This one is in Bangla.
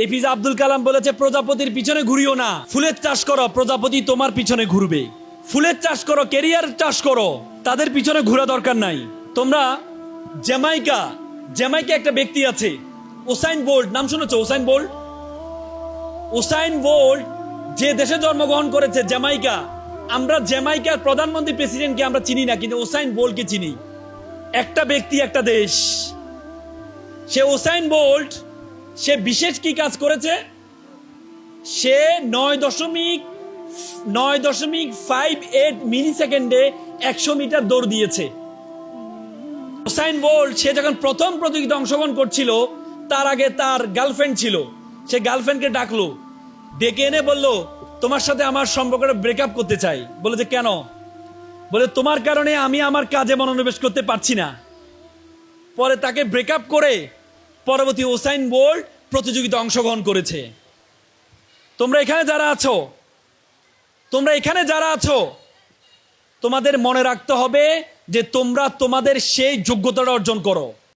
এপিজে আব্দুল কালাম বলেছে প্রজাপতির পিছনে ঘুরিও না, ফুলের চাষ করো, প্রজাপতি তোমার পিছনে ঘুরবে। ফুলের চাষ করো, ক্যারিয়ার চাষ করো, তাদের পিছনে ঘোরা দরকার নাই। তোমরা জ্যামাইকা একটা ব্যক্তি আছে উসাইন বোল্ট, নাম শুনেছো? উসাইন বোল্ট যে দেশে জন্মগ্রহণ করেছে জ্যামাইকা, আমরা জ্যামাইকার প্রধানমন্ত্রী প্রেসিডেন্টকে আমরা চিনি না, কিন্তু উসাইন বোল্টকে চিনি। একটা ব্যক্তি, একটা দেশ। সে উসাইন বোল্ট, সে বিশেষ কি কাজ করেছে? সে 9.58 মিলি সেকেন্ডে 100 মিটার দৌড় দিয়েছে। উসাইন বোল্ট সে যখন প্রথম প্রতিযোগিতা অংশগ্রহণ করছিল, তার আগে তার গার্লফ্রেন্ড ছিল। সে গার্লফ্রেন্ডকে ডাকলো, ডেকে এনে বলল, তোমার সাথে আমার সম্পর্কটা ব্রেকআপ করতে চাই। বলে যে কেন? বলে তোমার কারণে আমি আমার কাজে মনোনিবেশ করতে পারছি না। পরে তাকে ব্রেকআপ করে পরবর্তী উসাইন বোল্ট প্রতিযোগিতা অংশগ্রহণ করেছে। তোমরা এখানে যারা আছো, তোমাদের মনে রাখতে হবে যে তোমরা তোমাদের সেই যোগ্যতাটা অর্জন করো।